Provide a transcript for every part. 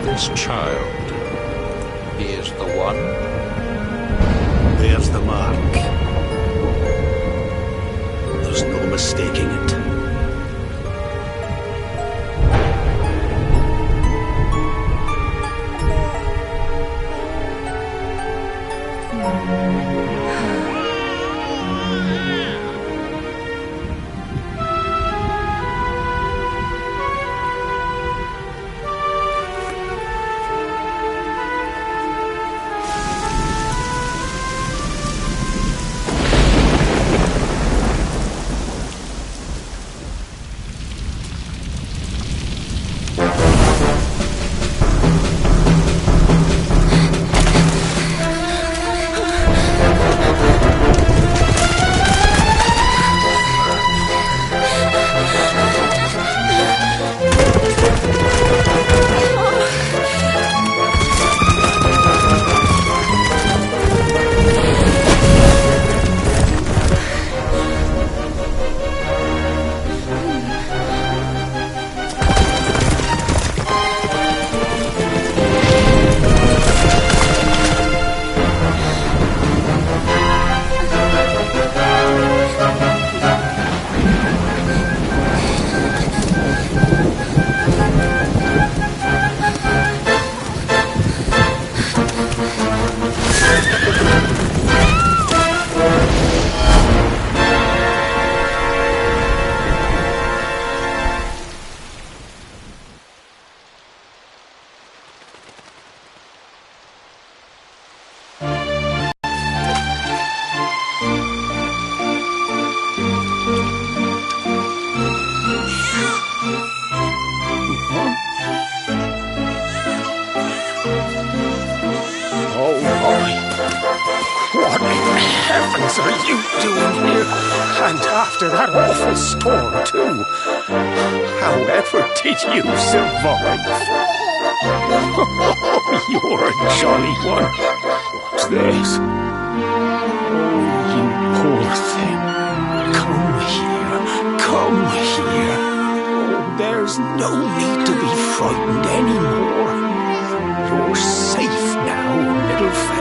This child, he is the one? There's the mark. There's no mistaking it. What in heavens are you doing here? And after that awful storm, too. However did you survive? Oh, you're a jolly one. What's this? Oh, you poor thing. Come here. Come here. Oh, there's no need to be frightened anymore. You're safe now, little fellow.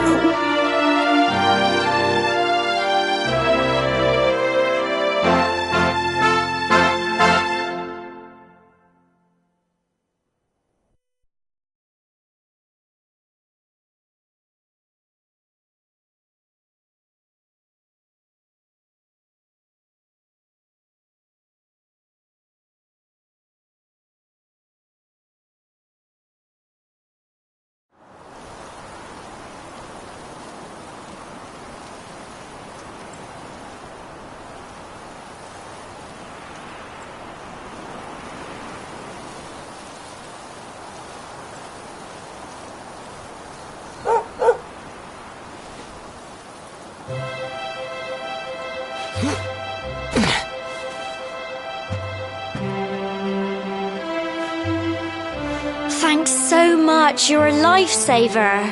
Thanks so much, you're a lifesaver.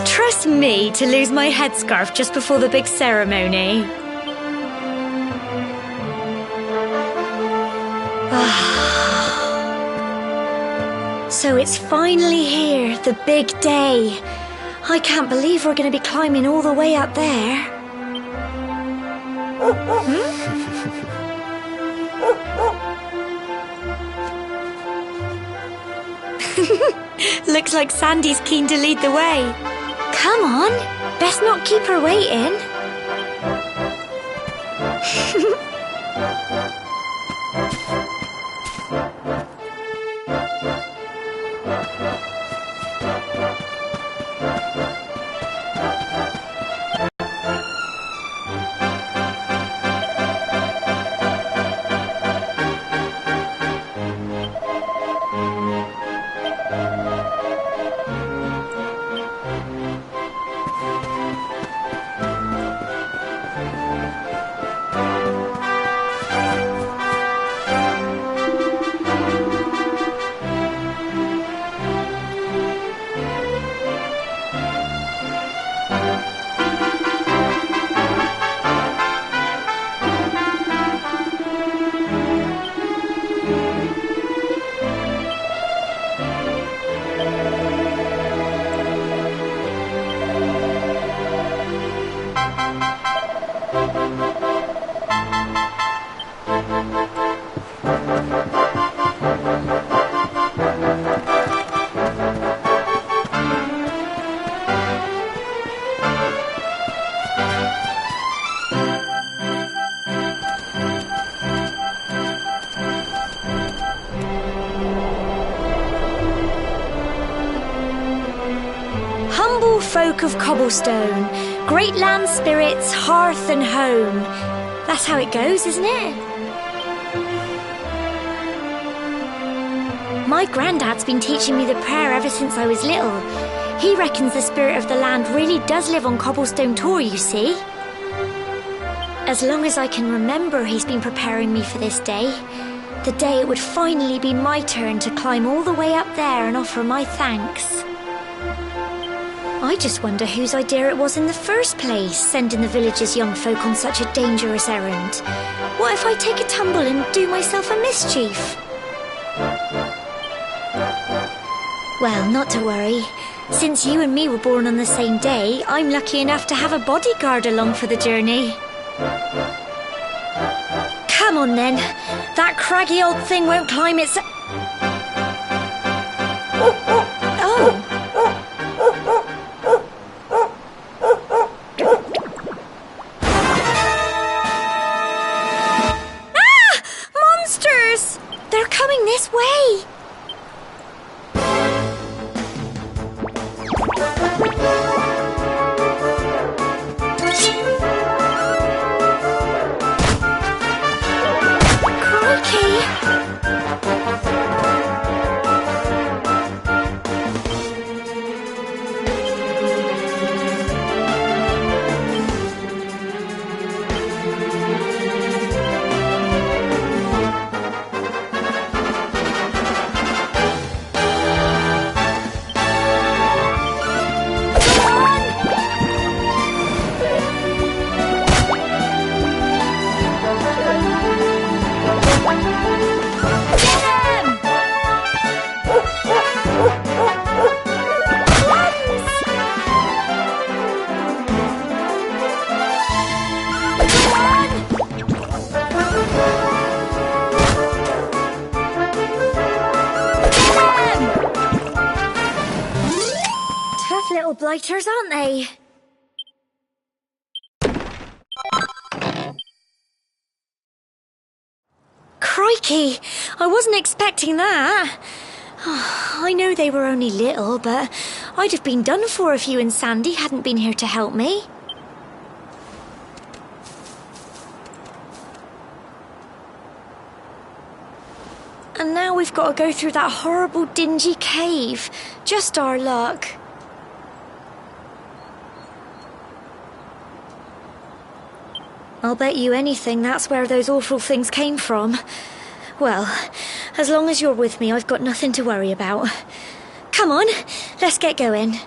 Trust me to lose my headscarf just before the big ceremony. So it's finally here, the big day. I can't believe we're going to be climbing all the way up there. Looks like Sandy's keen to lead the way. Come on, best not keep her waiting. folk of Cobblestone, great land spirits, hearth and home. That's how it goes, isn't it? My granddad's been teaching me the prayer ever since I was little. He reckons the spirit of the land really does live on Cobblestone Tor, you see. As long as I can remember, he's been preparing me for this day. The day it would finally be my turn to climb all the way up there and offer my thanks. I just wonder whose idea it was in the first place, sending the village's young folk on such a dangerous errand. What if I take a tumble and do myself a mischief? Well, not to worry. Since you and me were born on the same day, I'm lucky enough to have a bodyguard along for the journey. Come on then. That craggy old thing won't climb its... Oh. Ah! Monsters! They're coming this way. Little blighters, aren't they? Crikey! I wasn't expecting that. I know they were only little, but I'd have been done for if you and Sandy hadn't been here to help me. And now we've got to go through that horrible dingy cave. Just our luck. I'll bet you anything that's where those awful things came from. Well, as long as you're with me, I've got nothing to worry about. Come on, let's get going.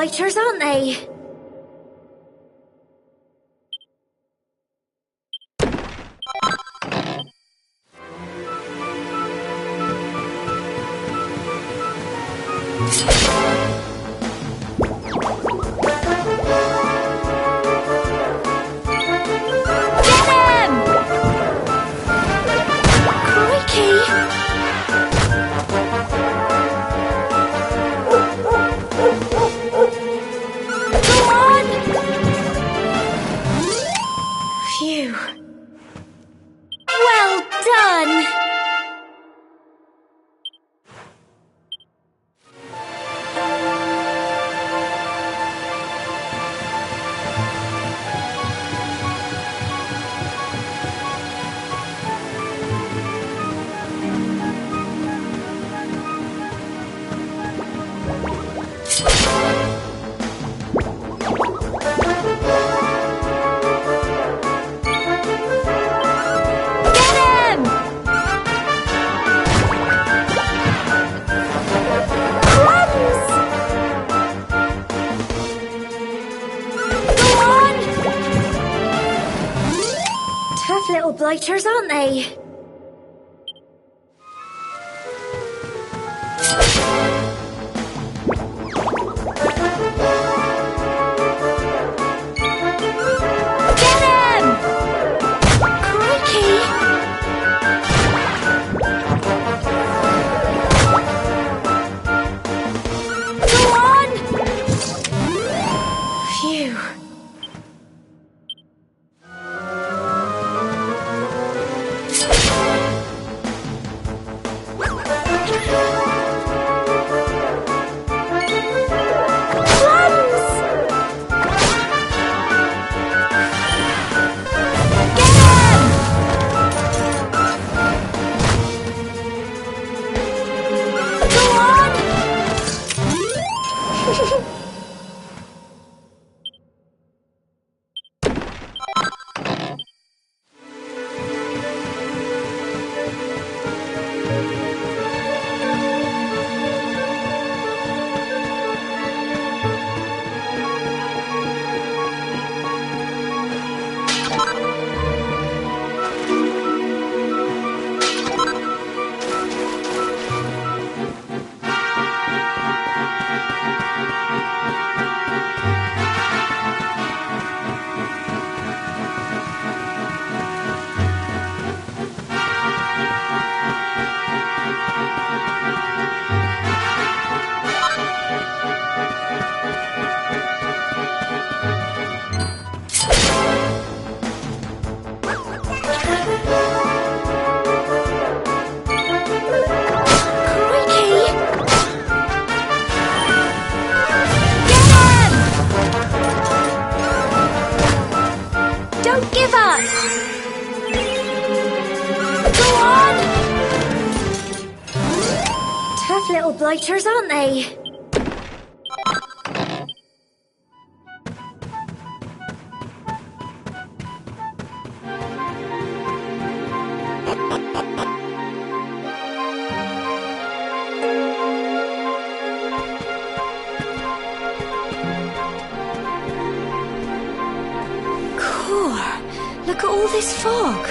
blighters, aren't they? Phew. Well done! Tough little blighters, aren't they? Get him! Crikey! Go on! Phew. Don't give up! Go on! Tough little blighters, aren't they? Look at all this fog.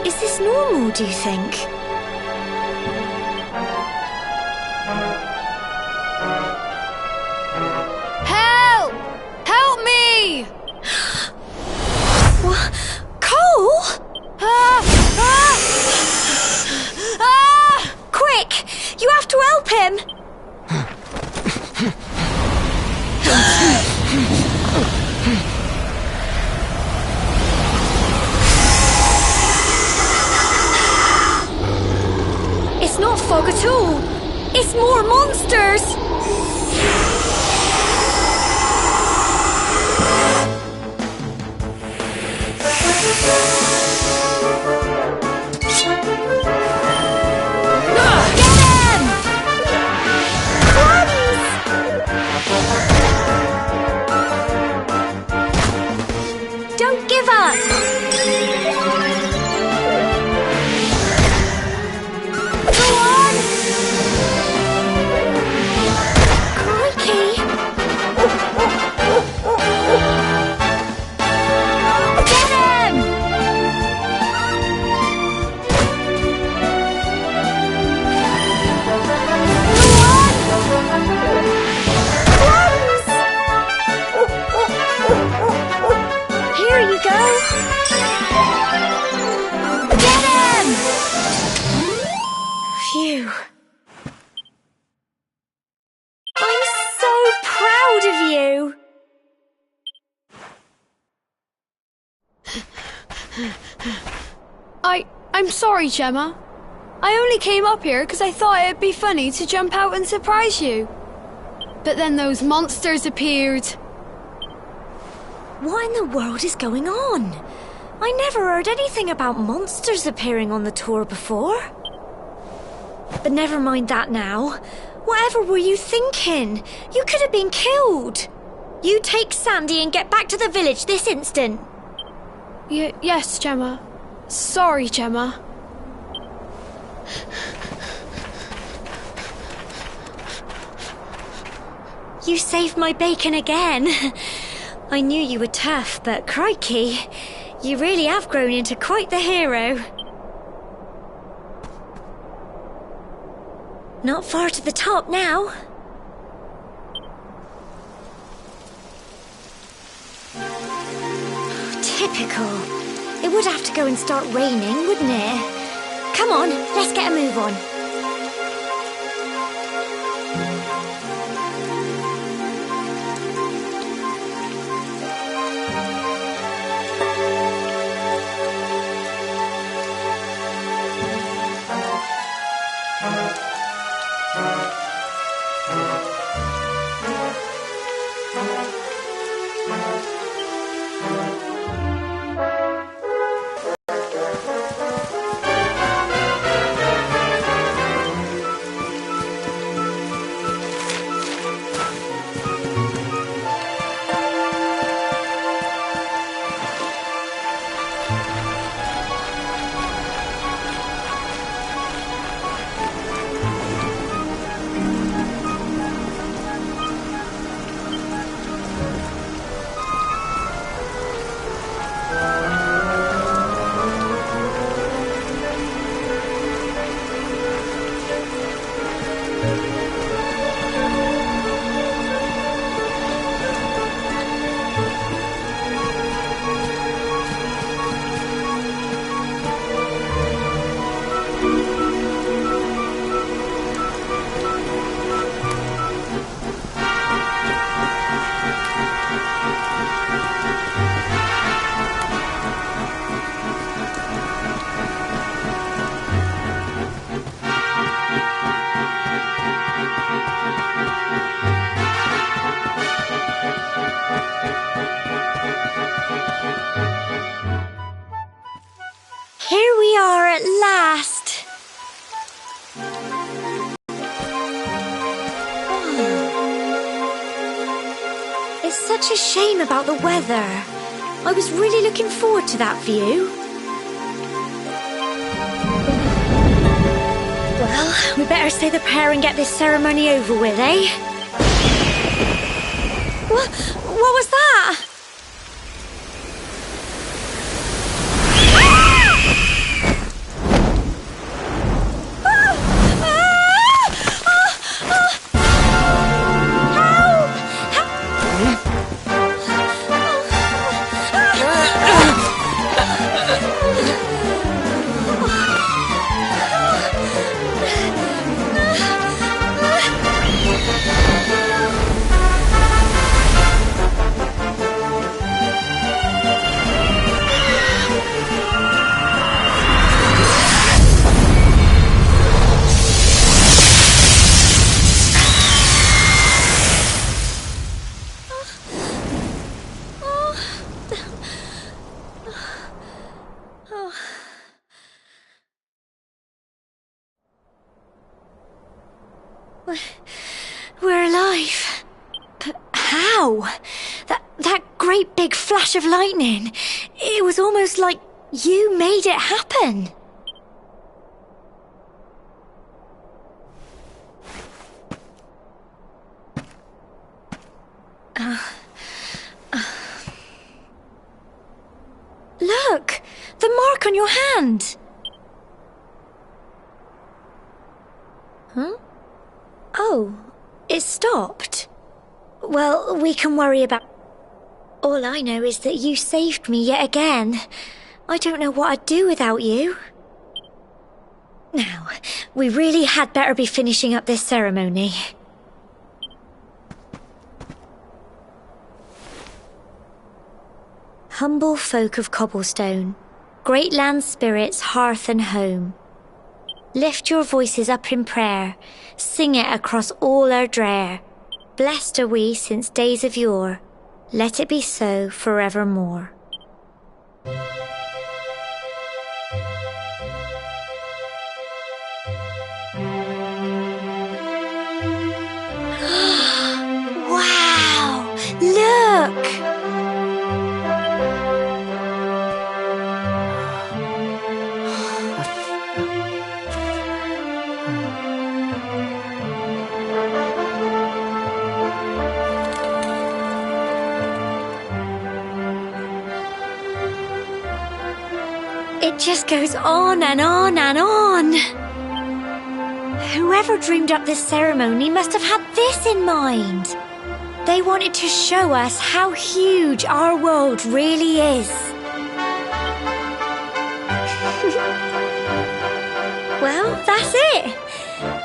Is this normal, do you think? Help! Help me! What? Cole? Quick! You have to help him! It's not fog at all. It's more monsters. Don't give up! Go on! Crikey! I'm sorry, Gemma. I only came up here because I thought it'd be funny to jump out and surprise you. But then those monsters appeared. What in the world is going on? I never heard anything about monsters appearing on the tour before. But never mind that now. Whatever were you thinking? You could have been killed. You take Sandy and get back to the village this instant. Yes, Gemma. Sorry, Gemma. You saved my bacon again. I knew you were tough, but crikey, you really have grown into quite the hero. Not far to the top now. Typical. It would have to go and start raining, wouldn't it? Come on, let's get a move on. Here we are at last. Oh. It's such a shame about the weather. I was really looking forward to that view. Well, we better say the prayer and get this ceremony over with, eh? What was that? We're alive. But how? That great big flash of lightning. It was almost like you made it happen. Look! The mark on your hand! Huh? Oh, it stopped. Well, we can worry about... All I know is that you saved me yet again. I don't know what I'd do without you. Now, we really had better be finishing up this ceremony. Humble folk of Cobblestone, great land spirit's hearth and home. Lift your voices up in prayer, sing it across all our drear. Blessed are we since days of yore, let it be so forevermore. Wow! Look! It just goes on and on and on. Whoever dreamed up this ceremony must have had this in mind. They wanted to show us how huge our world really is. Well, that's it.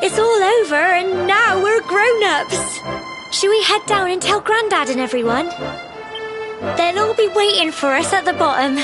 It's all over and now we're grown-ups. Should we head down and tell Grandad and everyone? They'll all be waiting for us at the bottom.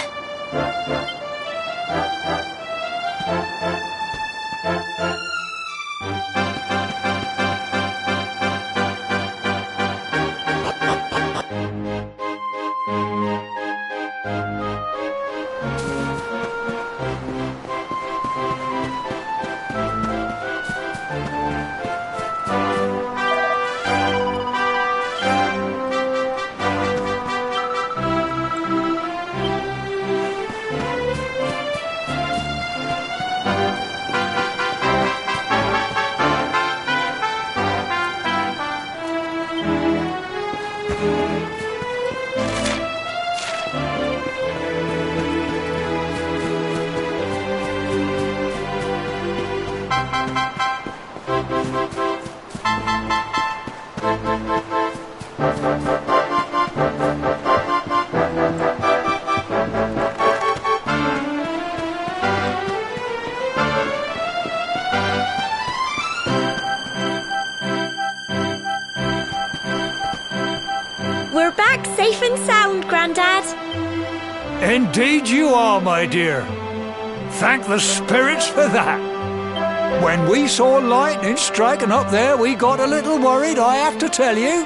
We're back safe and sound, Grandad. Indeed you are, my dear. Thank the spirits for that. When we saw lightning striking up there, we got a little worried, I have to tell you.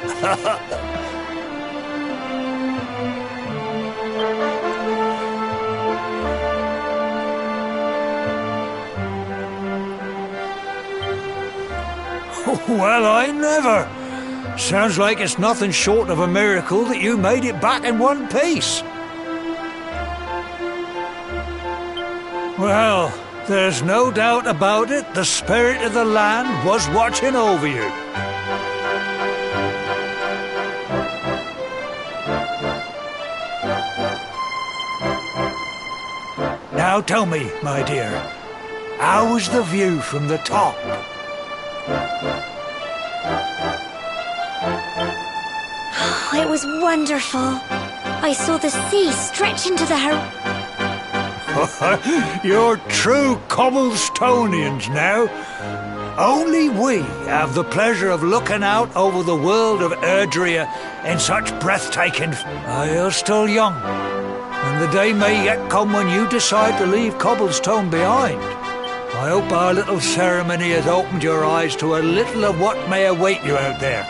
Well, I never. Sounds like it's nothing short of a miracle that you made it back in one piece. Well, there's no doubt about it, the spirit of the land was watching over you. Now tell me, my dear, how was the view from the top? It was wonderful. I saw the sea stretch into the You're true Cobblestonians now. Only we have the pleasure of looking out over the world of Erdrea in such breathtaking... You're still young, and the day may yet come when you decide to leave Cobblestone behind. I hope our little ceremony has opened your eyes to a little of what may await you out there.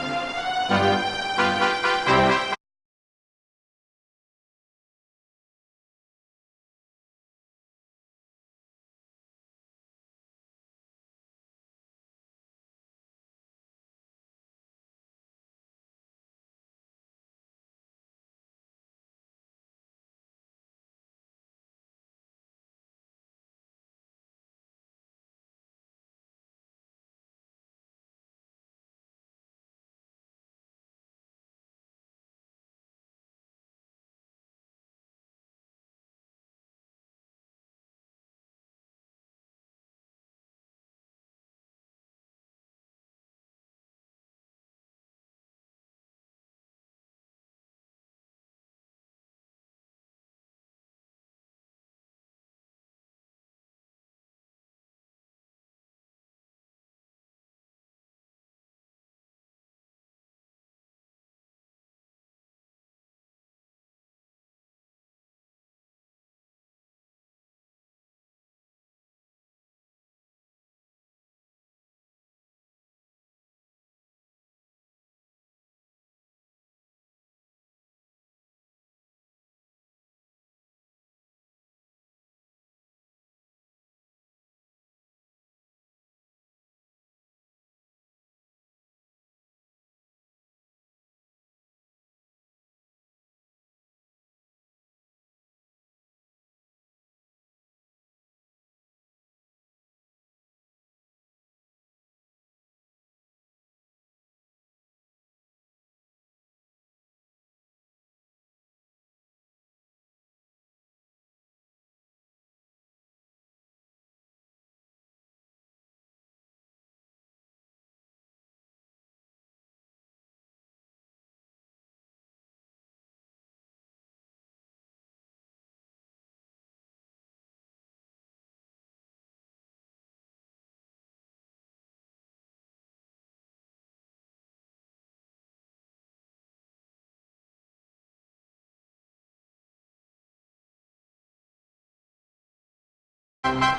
Now,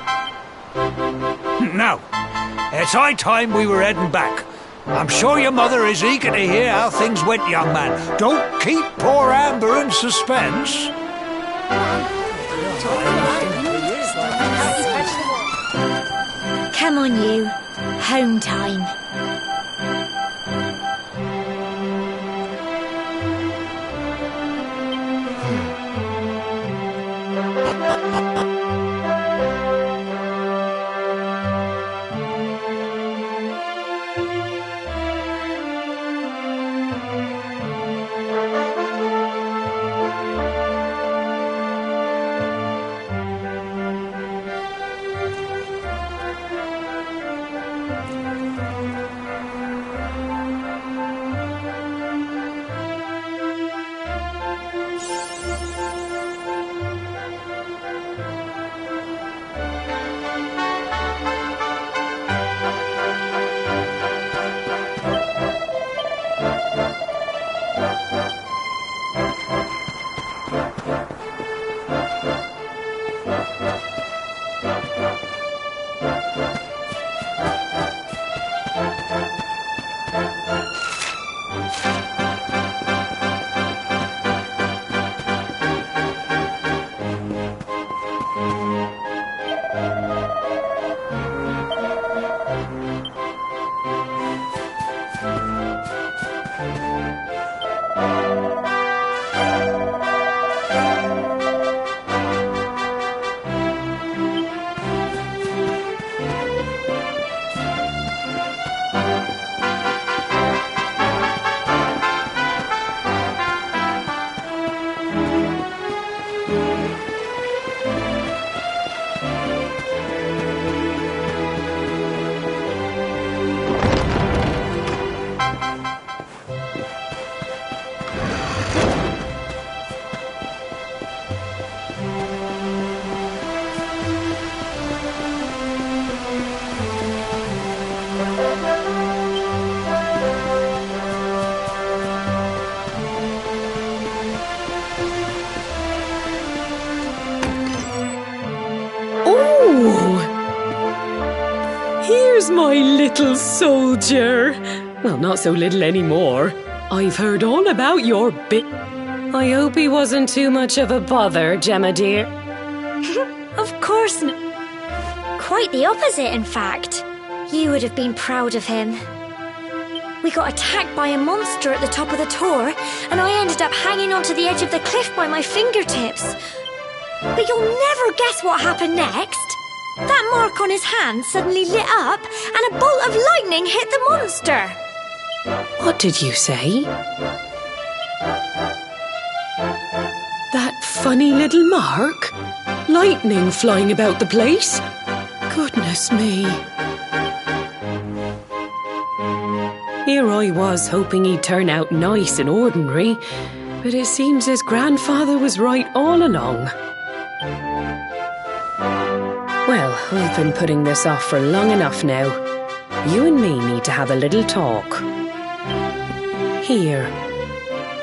it's high time we were heading back. I'm sure your mother is eager to hear how things went, young man. Don't keep poor Amber in suspense. Come on, you. Home time. Here's my little soldier. Well, not so little anymore. I've heard all about your bit. I hope he wasn't too much of a bother, Gemma dear. Of course not. Quite the opposite, in fact. You would have been proud of him. We got attacked by a monster at the top of the Tor, and I ended up hanging onto the edge of the cliff by my fingertips. But you'll never guess what happened next. That mark on his hand suddenly lit up, and a bolt of lightning hit the monster. What did you say? That funny little mark? Lightning flying about the place? Goodness me. Here I was hoping he'd turn out nice and ordinary, but it seems his grandfather was right all along. Well, I've been putting this off for long enough now. You and me need to have a little talk. Here,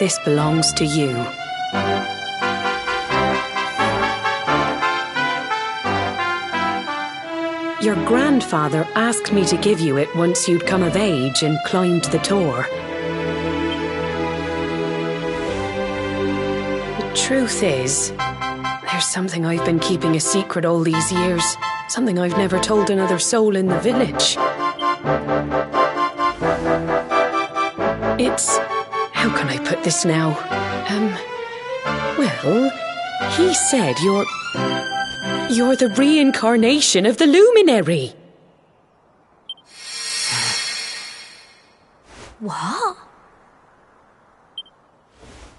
this belongs to you. Your grandfather asked me to give you it once you'd come of age and climbed the Tor. The truth is, there's something I've been keeping a secret all these years. Something I've never told another soul in the village. It's... how can I put this now? Well, he said you're the reincarnation of the Luminary. What?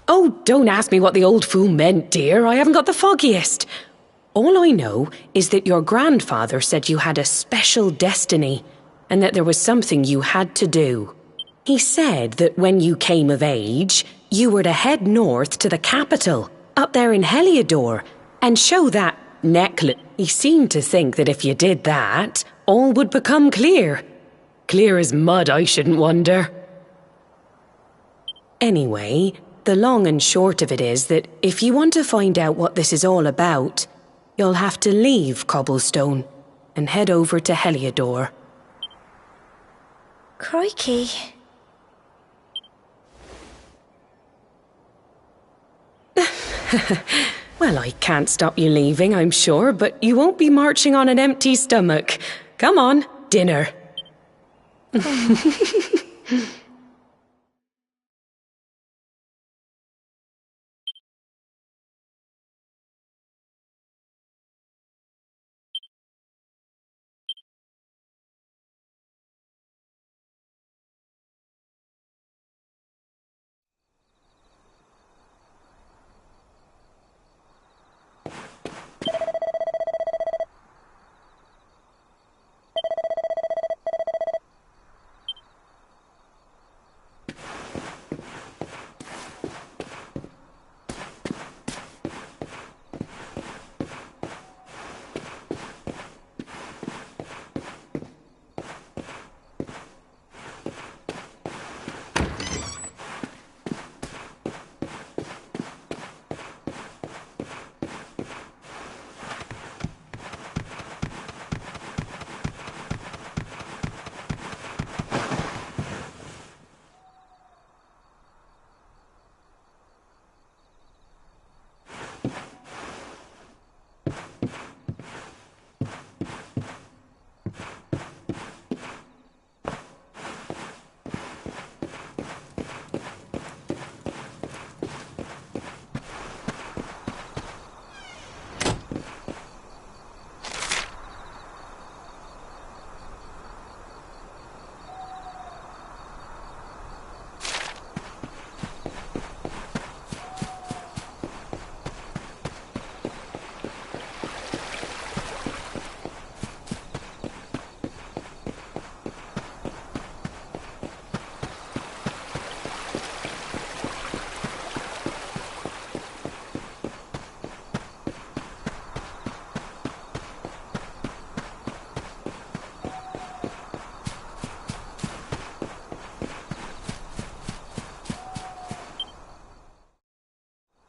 Oh, don't ask me what the old fool meant, dear. I haven't got the foggiest. All I know is that your grandfather said you had a special destiny and that there was something you had to do. He said that when you came of age, you were to head north to the capital, up there in Heliodor, and show that necklace. He seemed to think that if you did that, all would become clear. Clear as mud, I shouldn't wonder. Anyway, the long and short of it is that if you want to find out what this is all about, you'll have to leave Cobblestone and head over to Heliodor. Crikey. Well, I can't stop you leaving, I'm sure, but you won't be marching on an empty stomach. Come on, dinner.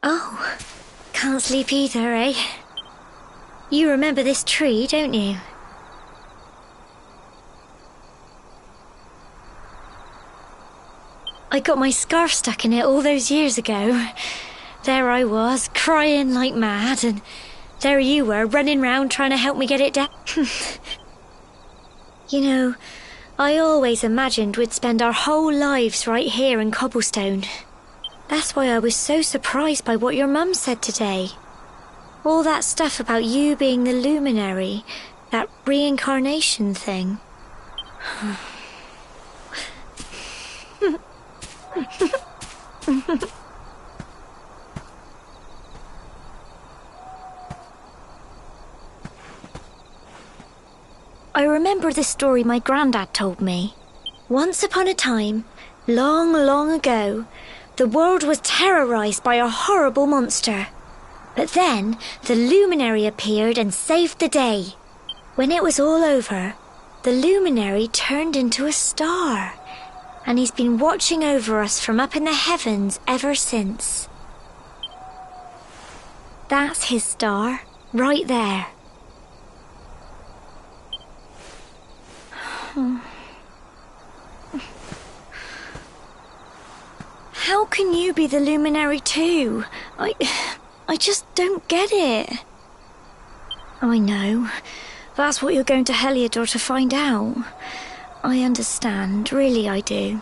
Oh, can't sleep either, eh? You remember this tree, don't you? I got my scarf stuck in it all those years ago. There I was, crying like mad, and there you were, running round trying to help me get it down. You know, I always imagined we'd spend our whole lives right here in Cobblestone. That's why I was so surprised by what your mum said today. All that stuff about you being the luminary, that reincarnation thing. I remember the story my granddad told me. Once upon a time, long, long ago, the world was terrorized by a horrible monster. But then the luminary appeared and saved the day. When it was all over, the luminary turned into a star. And he's been watching over us from up in the heavens ever since. That's his star, right there. How can you be the luminary too? I just don't get it. I know. That's what you're going to Heliodor to find out. I understand, really I do.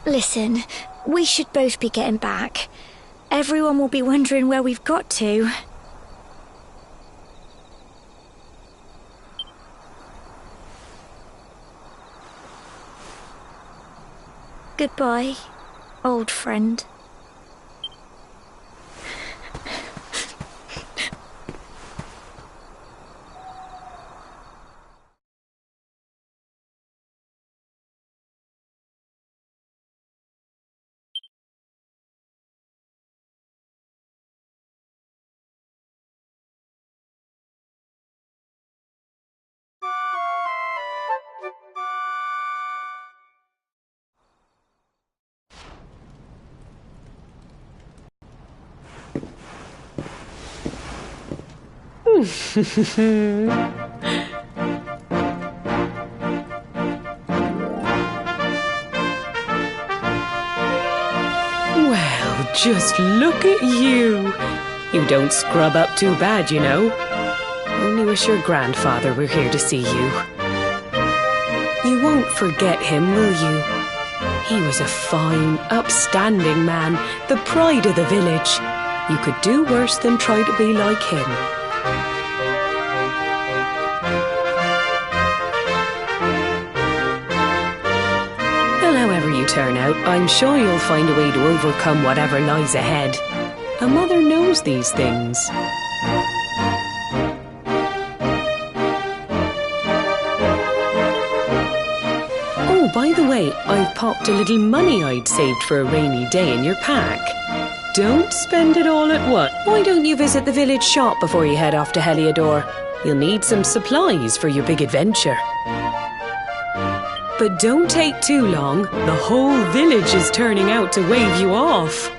Listen, we should both be getting back. Everyone will be wondering where we've got to. Goodbye, old friend. Well, just look at you. You don't scrub up too bad, you know. Only wish your grandfather were here to see you. You won't forget him, will you? He was a fine, upstanding man, the pride of the village. You could do worse than try to be like him. Well, however you turn out, I'm sure you'll find a way to overcome whatever lies ahead. A mother knows these things. Oh, by the way, I've popped a little money I'd saved for a rainy day in your pack. Don't spend it all at once. Why don't you visit the village shop before you head off to Heliodor? You'll need some supplies for your big adventure. But don't take too long. The whole village is turning out to wave you off.